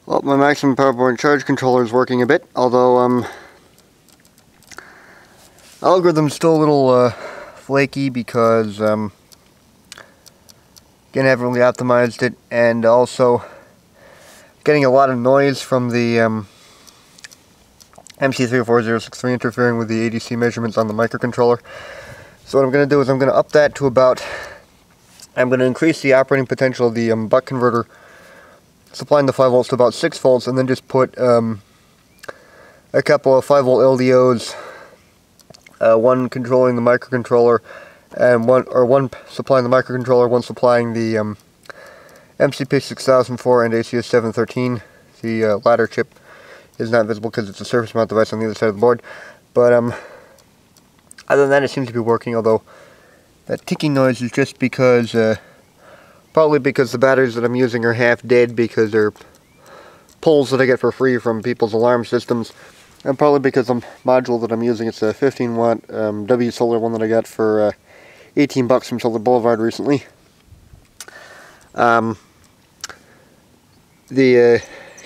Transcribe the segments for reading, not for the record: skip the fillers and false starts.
Well, my maximum power point charge controller is working a bit, although algorithm's still a little flaky because again, I haven't really optimized it, and also getting a lot of noise from the MC34063 interfering with the ADC measurements on the microcontroller. So what I'm going to do is I'm going to up that to about, I'm going to increase the operating potential of the buck converter, supplying the 5 volts to about 6 volts, and then just put a couple of 5 volt LDOs, one controlling the microcontroller, and one supplying the microcontroller, one supplying the MCP 6004 and ACS 713. The latter chip is not visible because it's a surface mount device on the other side of the board. But other than that, it seems to be working, although that ticking noise is just because, probably because the batteries that I'm using are half dead because they're pulls that I get for free from people's alarm systems, and probably because the module that I'm using, it's a 15 watt W solar one that I got for 18 bucks from Solar Boulevard recently. The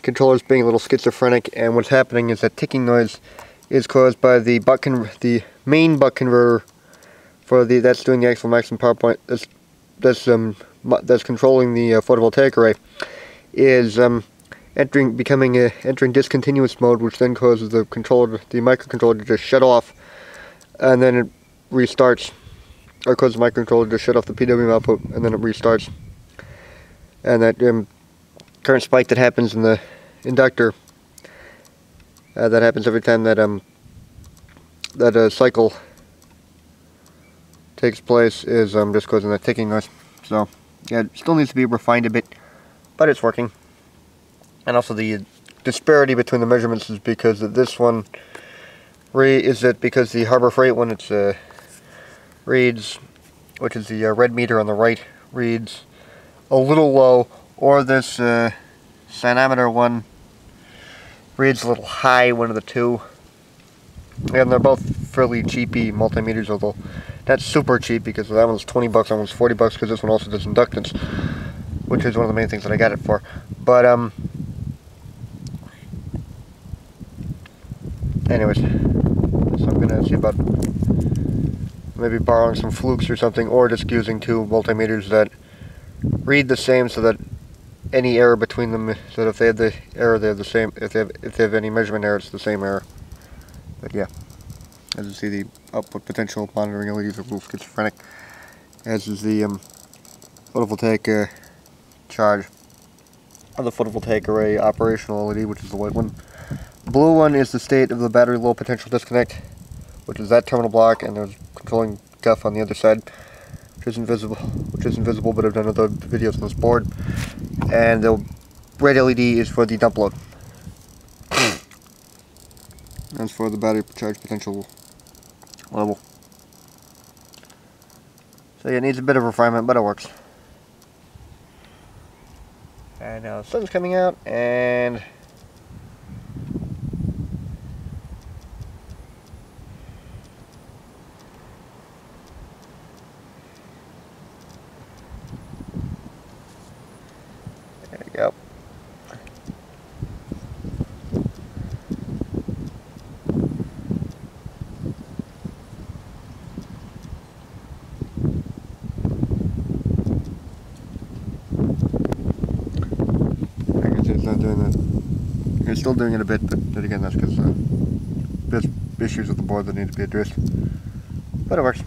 controller's being a little schizophrenic, and what's happening is that ticking noise is caused by the main buck converter for that's doing the actual maximum power point, that's controlling the photovoltaic array, is entering discontinuous mode, which then causes the microcontroller to just shut off, and then it restarts, or causes the microcontroller to shut off the PWM output, and then it restarts. And that current spike that happens in the inductor, that happens every time that cycle takes place, is just causing that ticking noise. So yeah, it still needs to be refined a bit, but it's working. And also the disparity between the measurements is because of this one because the Harbor Freight one, it's reads, which is the red meter on the right, reads a little low, or this Cyanometer one reads a little high, one of the two. And they're both fairly cheapy multimeters, although that's super cheap because that one's 20 bucks, that one's 40 bucks, because this one also does inductance, which is one of the main things that I got it for. But anyways, so I'm gonna see about maybe borrowing some flukes or something, or just using two multimeters that read the same, so that any error between them, so that if they have the error, they have the same. If they have any measurement error, it's the same error. But yeah, as you see, the output potential monitoring LEDs are a little schizophrenic, as is the photovoltaic charge of the photovoltaic array operational LED, which is the white one. The blue one is the state of the battery low potential disconnect, which is that terminal block, and there's controlling guff on the other side, which is invisible, but I've done other videos on this board. And the red LED is for the dump load. That's for the battery charge potential level. So yeah, it needs a bit of refinement, but it works. And now the sun's coming out, and there you go. It's not doing that. It's still doing it a bit, but again, that's because there's issues with the board that need to be addressed. But it works.